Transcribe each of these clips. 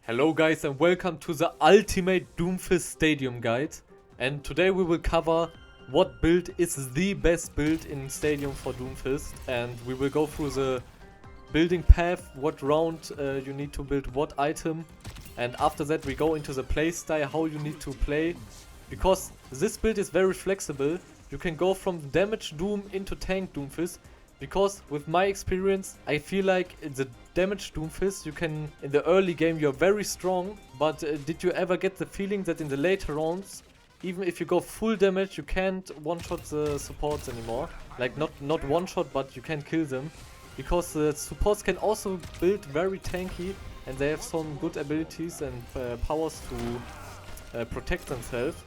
Hello guys and welcome to the ultimate Doomfist Stadium guide. And today we will cover what build is the best build in Stadium for Doomfist. And we will go through the building path, what round you need to build what item. And after that we go into the playstyle, how you need to play. Because this build is very flexible. You can go from damage Doom into tank Doomfist. Because with my experience, I feel like in the damage Doomfist, you can, in the early game, you're very strong. But did you ever get the feeling that in the later rounds, even if you go full damage, you can't one-shot the supports anymore? Like not one-shot, but you can kill them. Because the supports can also build very tanky and they have some good abilities and powers to protect themselves.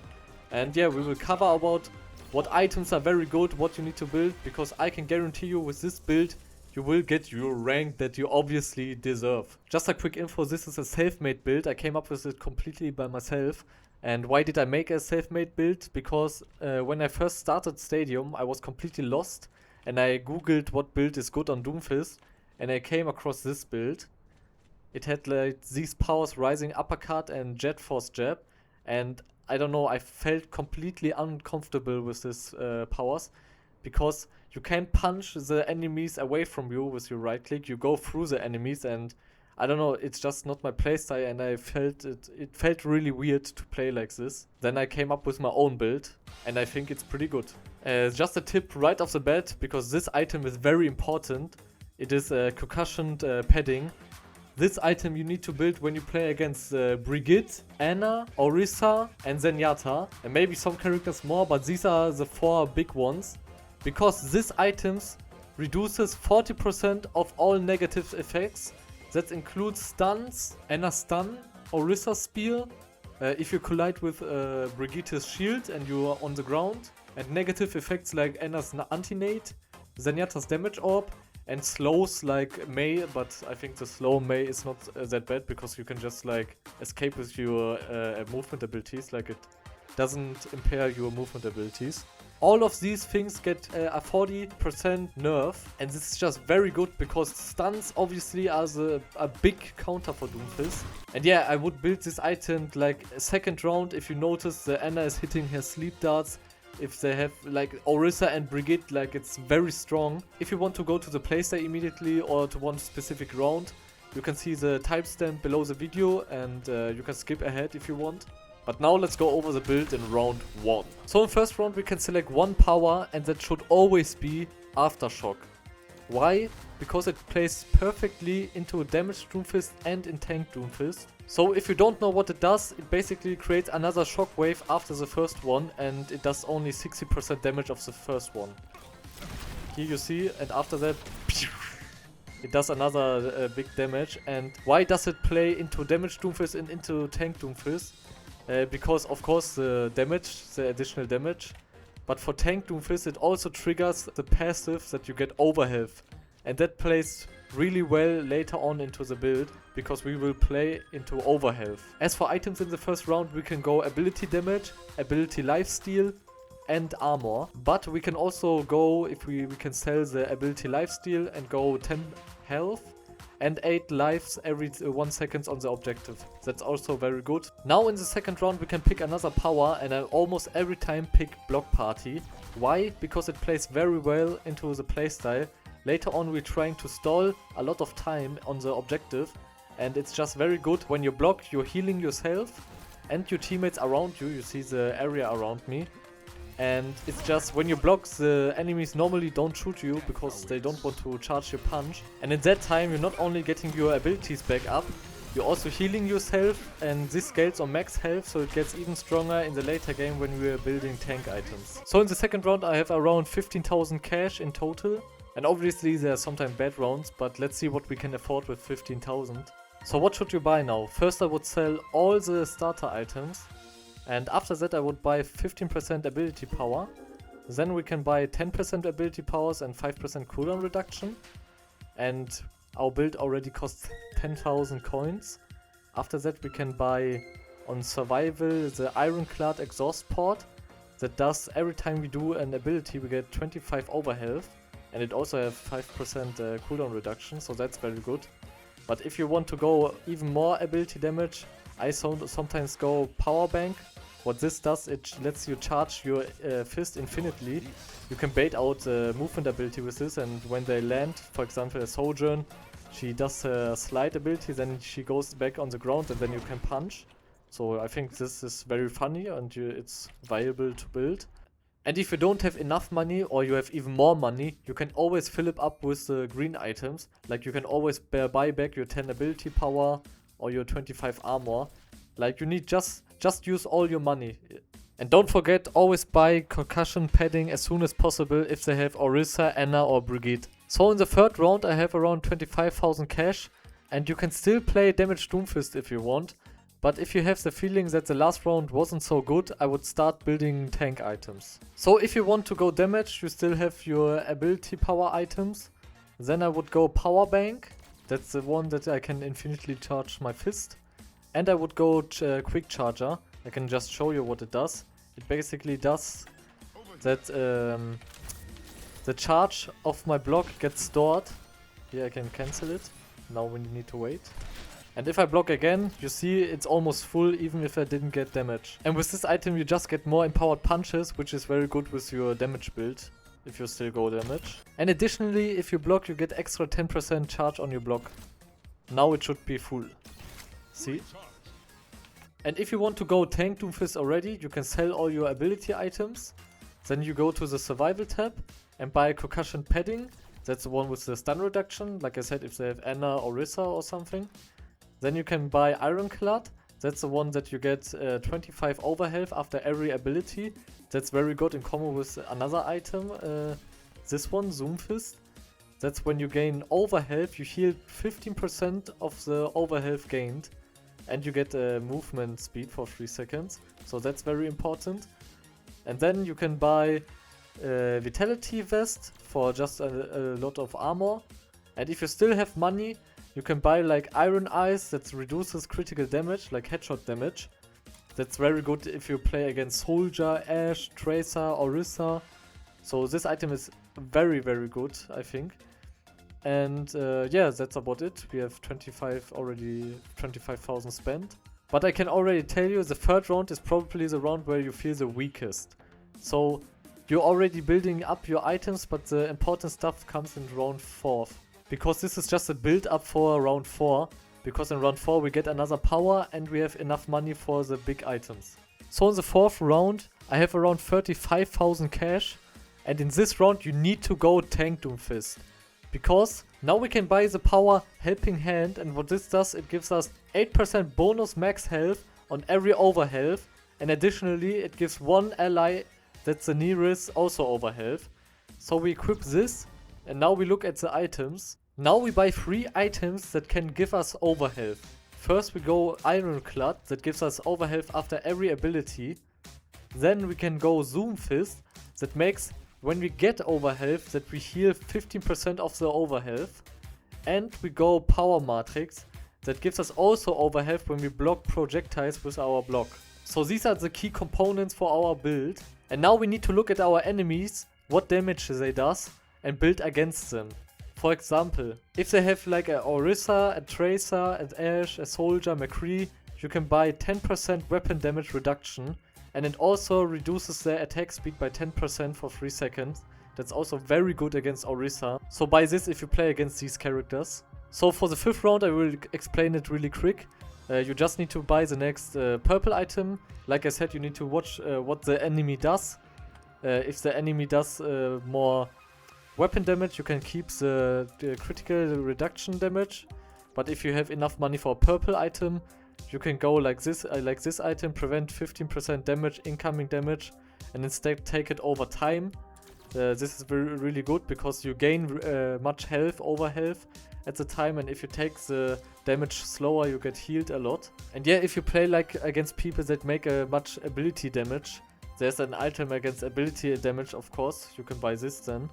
And yeah, we will cover about what items are very good, what you need to build, because I can guarantee you with this build, you will get your rank that you obviously deserve. Just a quick info, this is a self-made build. I came up with it completely by myself. And why did I make a self-made build? Because when I first started Stadium, I was completely lost. And I googled what build is good on Doomfist. And I came across this build. It had like these powers, Rising Uppercut and Jet Force Jab. And I don't know, I felt completely uncomfortable with this powers, because you can't punch the enemies away from you with your right click. You go through the enemies, and I don't know, it's just not my playstyle, and I felt it felt really weird to play like this. Then I came up with my own build, and I think it's pretty good. Just a tip right off the bat, because this item is very important. It is a concussioned padding. This item you need to build when you play against Brigitte, Anna, Orisa and Zenyatta. And maybe some characters more, but these are the 4 big ones. Because this items reduces 40% of all negative effects. That includes stuns, Anna's stun, Orisa's spear, if you collide with Brigitte's shield and you are on the ground. And negative effects like Anna's anti-nade, Zenyatta's damage orb. And slows like Mei, but I think the slow Mei is not that bad, because you can just like escape with your movement abilities, like it doesn't impair your movement abilities. All of these things get a 40% nerf, and this is just very good because stuns obviously are a big counter for Doomfist. And yeah, I would build this item like a second round if you notice the Anna is hitting her sleep darts. If they have like Orisa and Brigitte, like it's very strong. If you want to go to the playstyle immediately or to one specific round, you can see the timestamp below the video, and you can skip ahead if you want. But now let's go over the build in round 1. So in first round we can select one power, and that should always be Aftershock. Why? Because it plays perfectly into damage Doomfist and in tank Doomfist. So if you don't know what it does, it basically creates another shockwave after the first one, and it does only 60% damage of the first one. Here you see, and after that it does another big damage. And why does it play into damage Doomfist and into tank Doomfist? Because of course the damage, the additional damage. But for tank Doomfist it also triggers the passive that you get overhealth. And that plays really well later on into the build, because we will play into overhealth. As for items in the first round, we can go ability damage, ability lifesteal and armor. But we can also go, if we can sell the ability lifesteal and go 10 health and 8 lives every 1 second on the objective. That's also very good. Now in the second round we can pick another power, and I almost every time pick Block Party. Why? Because it plays very well into the playstyle. Later on we're trying to stall a lot of time on the objective, and it's just very good. When you block, you're healing yourself and your teammates around you. You see the area around me. And it's just when you block, the enemies normally don't shoot you because they don't want to charge your punch. And in that time you're not only getting your abilities back up, you're also healing yourself, and this scales on max health, so it gets even stronger in the later game when we're building tank items. So in the second round I have around 15,000 cash in total. And obviously there are sometimes bad rounds, but let's see what we can afford with 15,000. So what should you buy now? First I would sell all the starter items. And after that I would buy 15% ability power. Then we can buy 10% ability powers and 5% cooldown reduction. And our build already costs 10,000 coins. After that we can buy on survival the Ironclad exhaust port. That does, every time we do an ability we get 25 overhealth. And it also has 5% cooldown reduction, so that's very good. But if you want to go even more ability damage, I sometimes go Power Bank. What this does, it lets you charge your fist infinitely. You can bait out the movement ability with this, and when they land, for example a Sojourn, she does a slide ability, then she goes back on the ground and then you can punch. So I think this is very funny and it's viable to build. And if you don't have enough money or you have even more money, you can always fill it up with the green items. Like you can always buy back your 10 ability power or your 25 armor. Like you need just use all your money. And don't forget, always buy concussion padding as soon as possible if they have Orisa, Anna or Brigitte. So in the third round I have around 25,000 cash, and you can still play damage Doomfist if you want. But if you have the feeling that the last round wasn't so good, I would start building tank items. So if you want to go damage, you still have your ability power items. Then I would go Power Bank. That's the one that I can infinitely charge my fist. And I would go Quick Charger. I can just show you what it does. It basically does that the charge of my block gets stored. Here I can cancel it. Now we need to wait. And if I block again, you see it's almost full even if I didn't get damage. And with this item you just get more empowered punches, which is very good with your damage build, if you still go damage. And additionally, if you block, you get extra 10% charge on your block. Now it should be full. See? And if you want to go tank Doomfist already, you can sell all your ability items. Then you go to the survival tab and buy concussion padding. That's the one with the stun reduction. Like I said, if they have Anna or Orisa or something. Then you can buy Ironclad. That's the one that you get 25 overhealth after every ability. That's very good in combo with another item. This one, Doomfist. That's when you gain overhealth, you heal 15% of the overhealth gained. And you get movement speed for 3 seconds. So that's very important. And then you can buy Vitality Vest for just a lot of armor. And if you still have money, you can buy like Iron Eyes that reduces critical damage, like headshot damage. That's very good if you play against Soldier, Ashe, Tracer, Orisa. So this item is very, very good, I think. And yeah, that's about it. We have 25,000 spent. But I can already tell you the third round is probably the round where you feel the weakest. So you're already building up your items, but the important stuff comes in round 4. Because this is just a build up for round 4. Because in round 4 we get another power and we have enough money for the big items. So in the 4th round I have around 35,000 cash. And in this round you need to go tank Doomfist. Because now we can buy the power Helping Hand, and what this does, it gives us 8% bonus max health on every overhealth, and additionally it gives one ally that's the nearest also overhealth. So we equip this, and now we look at the items. Now we buy 3 items that can give us overhealth. First we go Ironclad, that gives us overhealth after every ability. Then we can go Doomfist, that makes when we get overhealth that we heal 15% of the overhealth. And we go Power Matrix, that gives us also overhealth when we block projectiles with our block. So these are the key components for our build. And now we need to look at our enemies, what damage they does, and build against them. For example, if they have like a Orisa, a Tracer, an Ashe, a Soldier, McCree, you can buy 10% weapon damage reduction. And it also reduces their attack speed by 10% for 3 seconds. That's also very good against Orisa. So buy this if you play against these characters. So for the 5th round I will explain it really quick. You just need to buy the next purple item. Like I said, you need to watch what the enemy does. If the enemy does more weapon damage, you can keep the critical reduction damage. But if you have enough money for a purple item, you can go like this item, prevent 15% damage, incoming damage, and instead take it over time. This is really good because you gain much health, overhealth at the time, and if you take the damage slower, you get healed a lot. And yeah, if you play like against people that make much ability damage, there's an item against ability damage, of course. You can buy this then.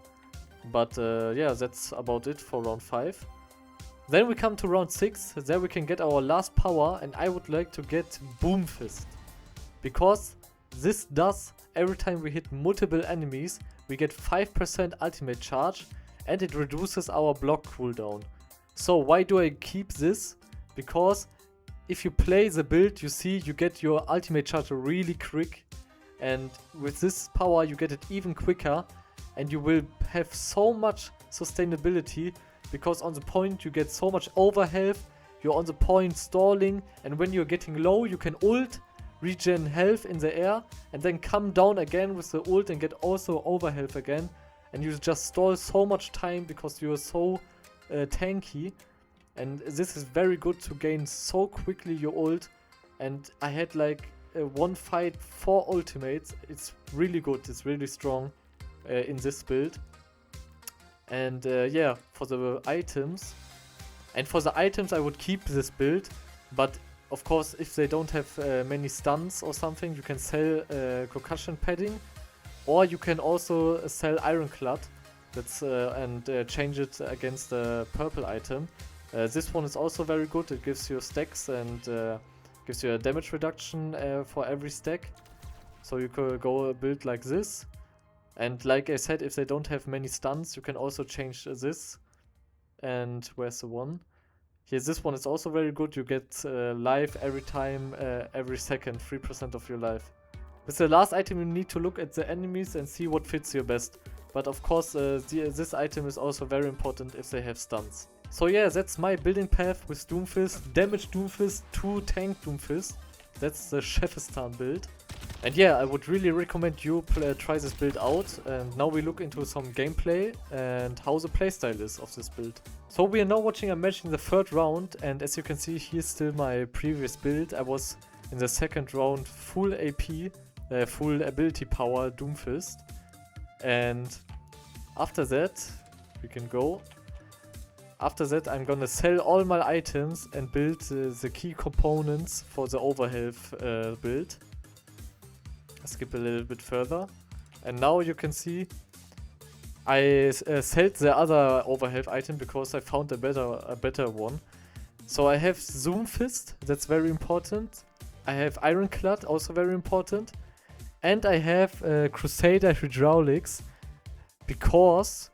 But yeah, that's about it for round 5. Then we come to round 6, there we can get our last power, and I would like to get Doomfist. Because this does, every time we hit multiple enemies, we get 5% ultimate charge, and it reduces our block cooldown. So why do I keep this? Because if you play the build, you see you get your ultimate charge really quick, and with this power you get it even quicker, and you will have so much sustainability, because on the point you get so much overhealth, you're on the point stalling, and when you're getting low you can ult, regen health in the air, and then come down again with the ult and get also overhealth again, and you just stall so much time because you're so tanky. And this is very good to gain so quickly your ult. And I had like one fight, 4 ultimates. It's really good, it's really strong in this build. And yeah, for the items. And for the items I would keep this build. But of course, if they don't have many stuns or something, you can sell concussion padding. Or you can also sell ironclad. That's and change it against the purple item. This one is also very good. It gives you stacks and gives you a damage reduction for every stack. So you could go build like this. And like I said, if they don't have many stuns, you can also change this. And where's the one? Here, this one is also very good. You get life every time, every second, 3% of your life. With the last item, you need to look at the enemies and see what fits you best. But of course, this item is also very important if they have stuns. So yeah, that's my building path with Doomfist, Damage Doomfist to Tank Doomfist. That's the Chefistan build. And yeah, I would really recommend you try this build out. And now we look into some gameplay and how the playstyle is of this build. So we are now watching a match in the 3rd round, and as you can see, here's still my previous build. I was in the 2nd round full AP, full ability power Doomfist. And after that, we can go. After that, I'm gonna sell all my items and build the key components for the overhealth build. Skip a little bit further. And now you can see I sold the other overhealth item because I found a better one. So I have Doomfist, that's very important. I have Ironclad, also very important. And I have Crusader Hydraulics, because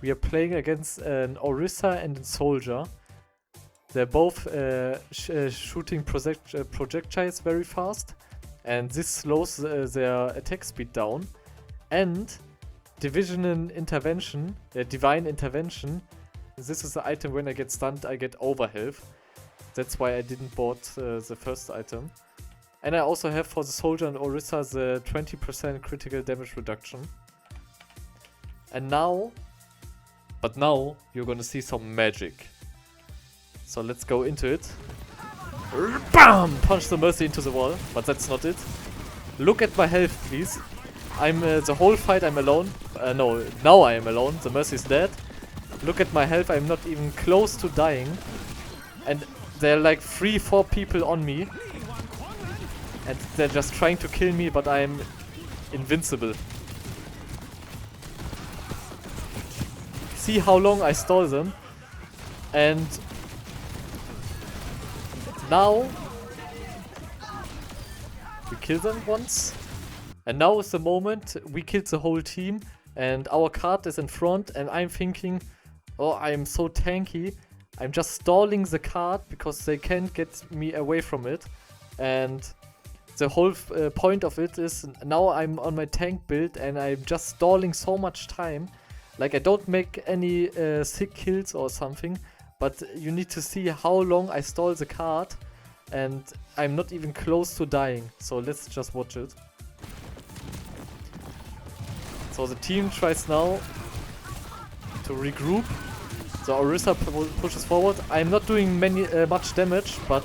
we are playing against an Orisa and a Soldier. They're both shooting projectiles very fast, and this slows their attack speed down. And Divine Intervention, this is the item when I get stunned I get overhealth. That's why I didn't bought the first item. And I also have for the Soldier and Orisa the 20% critical damage reduction. And now you're gonna see some magic. So let's go into it. BAM! Punch the Mercy into the wall, but that's not it. Look at my health, please. I'm the whole fight I'm alone. No, now I am alone. The Mercy is dead. Look at my health, I'm not even close to dying. And there are like 3-4 people on me. And they're just trying to kill me, but I'm invincible. See how long I stall them. And now we kill them once. And now is the moment we killed the whole team and our card is in front, and I'm thinking, oh, I'm so tanky. I'm just stalling the card because they can't get me away from it. And the whole point of it is now I'm on my tank build and I'm just stalling so much time. Like, I don't make any sick kills or something, but you need to see how long I stall the card, and I'm not even close to dying. So let's just watch it. So the team tries now to regroup. The Orisa pushes forward. I'm not doing much damage, but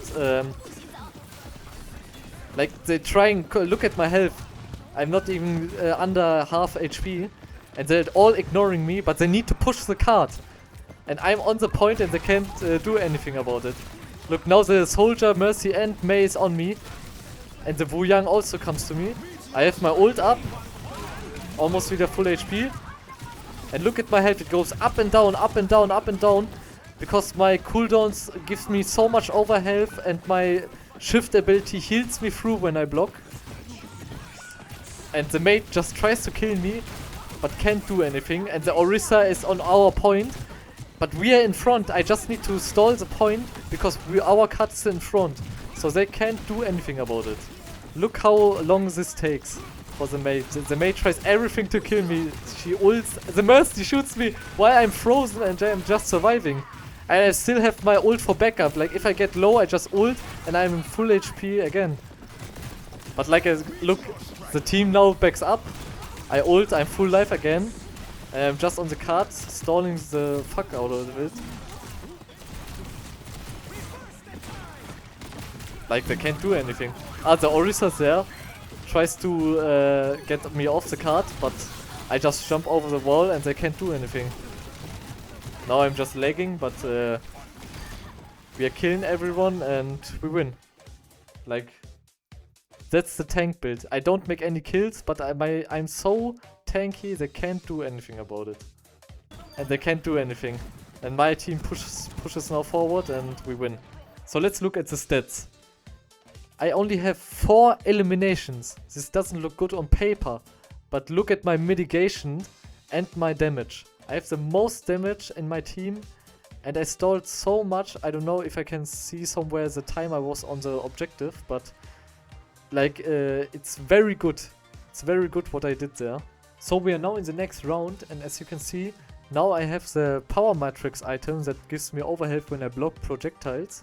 like, they try and look at my health. I'm not even under half HP. And they're all ignoring me, but they need to push the card. And I'm on the point and they can't do anything about it. Look, now the Soldier, Mercy and Mei is on me. And the Wu Yang also comes to me. I have my ult up. Almost wieder full HP. And look at my health, it goes up and down, up and down, up and down. Because my cooldowns gives me so much overhealth and my shift ability heals me through when I block. And the mate just tries to kill me, but can't do anything. And the Orisa is on our point, But we are in front. I just need to stall the point because our card is in front. So they can't do anything about it. Look how long this takes for the Mei. The Mei tries everything to kill me. She ults. The Mercy shoots me while I'm frozen and I'm just surviving. And I still have my ult for backup. Like if I get low, I just ult and I'm in full HP again. But like, look, the team now backs up. I ult, I'm full life again. And I'm just on the cards, stalling the fuck out of it. Like they can't do anything. Ah, the Orisa's there. Tries to get me off the card, but I just jump over the wall and they can't do anything. Now I'm just lagging, but we are killing everyone and we win. Like, that's the tank build. I don't make any kills, but I'm so tanky they can't do anything about it. And they can't do anything. And my team pushes now forward and we win. So let's look at the stats. I only have 4 eliminations. This doesn't look good on paper. But look at my mitigation and my damage. I have the most damage in my team. And I stalled so much. I don't know if I can see somewhere the time I was on the objective. But like, it's very good. It's very good what I did there. So we are now in the next round. And as you can see, now I have the power matrix item that gives me overhealth when I block projectiles.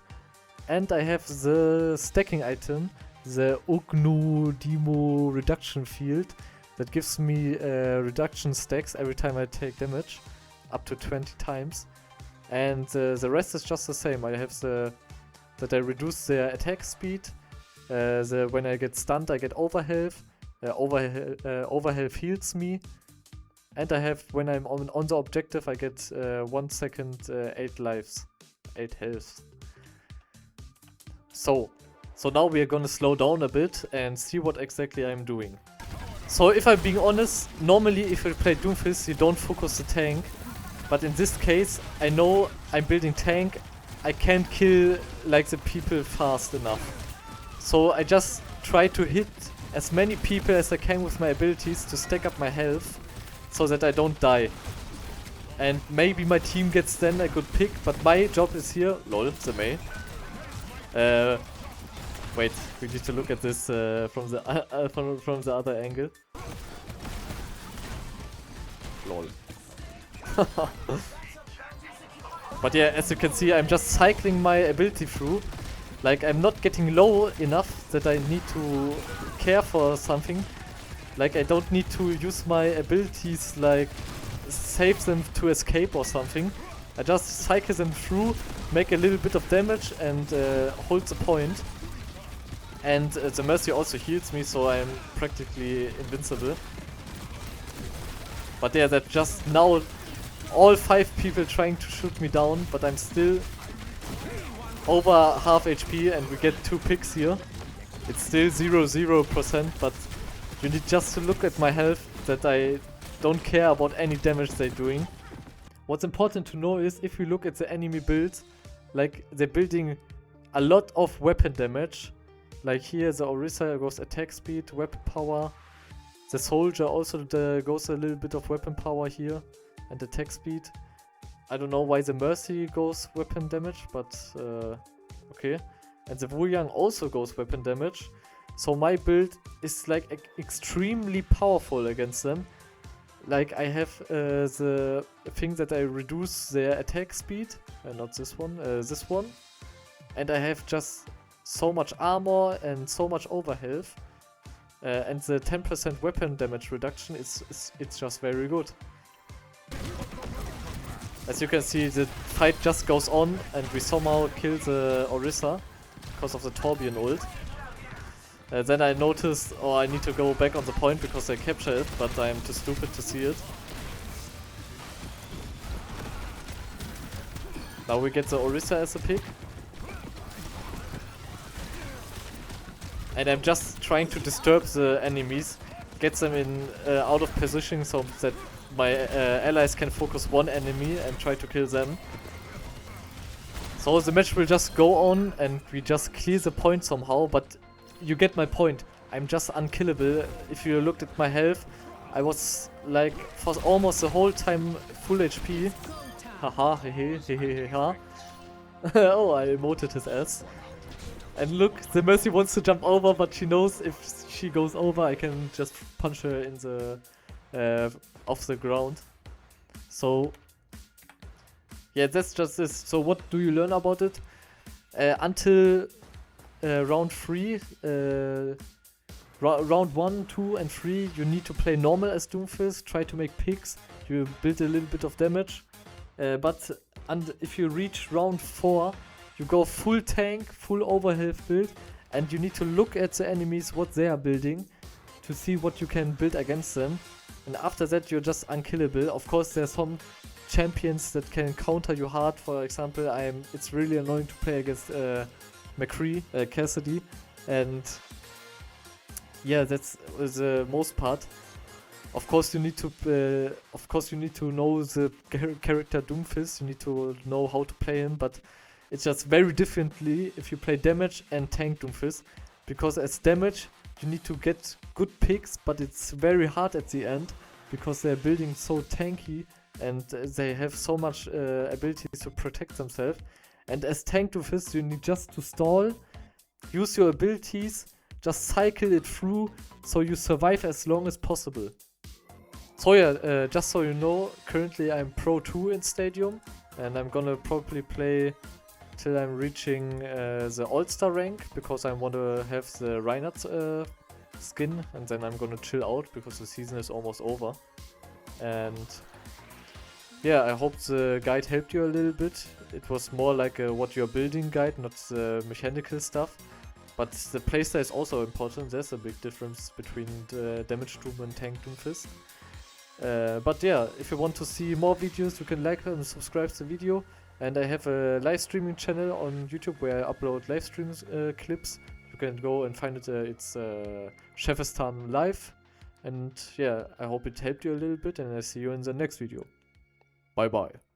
And I have the stacking item, the Ugnu Demo reduction field, that gives me reduction stacks every time I take damage, up to 20 times. And the rest is just the same. I have that I reduce their attack speed. When I get stunned, I get overhealth. Overhealth heals me. And I have, when I'm on the objective, I get 1 second 8 lives, 8 health. So now we are gonna slow down a bit and see what exactly I'm doing. So if I'm being honest, normally if you play Doomfist you don't focus the tank. But in this case, I know I'm building tank, I can't kill like the people fast enough. So I just try to hit as many people as I can with my abilities to stack up my health so that I don't die. And maybe my team gets then a good pick, but my job is here, lol, the Mei. Wait, we need to look at this from the other angle. Lol. But yeah, as you can see, I'm just cycling my ability through. Like, I'm not getting low enough that I need to care for something. Like, I don't need to use my abilities, like, save them to escape or something. I just cycle them through, make a little bit of damage and hold the point. And the Mercy also heals me, so I'm practically invincible. But yeah, that just now all 5 people trying to shoot me down, but I'm still over half HP and we get 2 picks here. It's still 0%, but you need just to look at my health, that I don't care about any damage they're doing. What's important to know is, if you look at the enemy builds, like, they're building a lot of weapon damage. Like here, the Orisa goes attack speed, weapon power. The soldier also goes a little bit of weapon power here and attack speed. I don't know why the Mercy goes weapon damage, but okay. And the Wu Yang also goes weapon damage. So my build is like extremely powerful against them. Like, I have the thing that I reduce their attack speed, not this one, this one. And I have just so much armor and so much overhealth. And the 10% weapon damage reduction it's just very good. As you can see, the fight just goes on and we somehow kill the Orisa because of the Torbjorn ult. Then I noticed, oh, I need to go back on the point because I capture it, but I'm too stupid to see it. Now we get the Orisa as a pick. And I'm just trying to disturb the enemies, get them in out of position so that my allies can focus one enemy and try to kill them. So the match will just go on and we just clear the point somehow, but you get my point. I'm just unkillable. If you looked at my health, I was like for almost the whole time full HP. Haha, hehe, hehe, ha. Oh, I emoted his ass. And look, the Mercy wants to jump over, but she knows if she goes over, I can just punch her in the off the ground. So yeah, that's just this. So what do you learn about it? Until round 3, round 1, 2 and 3, you need to play normal as Doomfist, try to make picks, you build a little bit of damage. But if you reach round 4, you go full tank, full overhealth build, and you need to look at the enemies, what they are building, to see what you can build against them. And after that, you're just unkillable. Of course, there's some champions that can counter you hard. For example, it's really annoying to play against McCree, Cassidy, and yeah, that's the most part. Of course, you need to know the character Doomfist. You need to know how to play him, but it's just very differently if you play damage and tank Doomfist, because as damage you need to get good picks, but it's very hard at the end because they're building so tanky and they have so much abilities to protect themselves. And as tank Doomfist, you need just to stall, use your abilities, just cycle it through so you survive as long as possible. So yeah, just so you know, currently I'm Pro 2 in Stadium, and I'm gonna probably play till I'm reaching the All-Star rank, because I want to have the Reinhardt skin, and then I'm gonna chill out because the season is almost over. And yeah, I hope the guide helped you a little bit. It was more like a what you're building guide, not the mechanical stuff. But the playstyle is also important. There's a big difference between the damage Doom and tank Doomfist. But yeah, if you want to see more videos, you can like and subscribe to the video. And I have a live streaming channel on YouTube where I upload live streams clips. You can go and find it. It's Chefistan Live. And yeah, I hope it helped you a little bit, and I see you in the next video. Bye bye.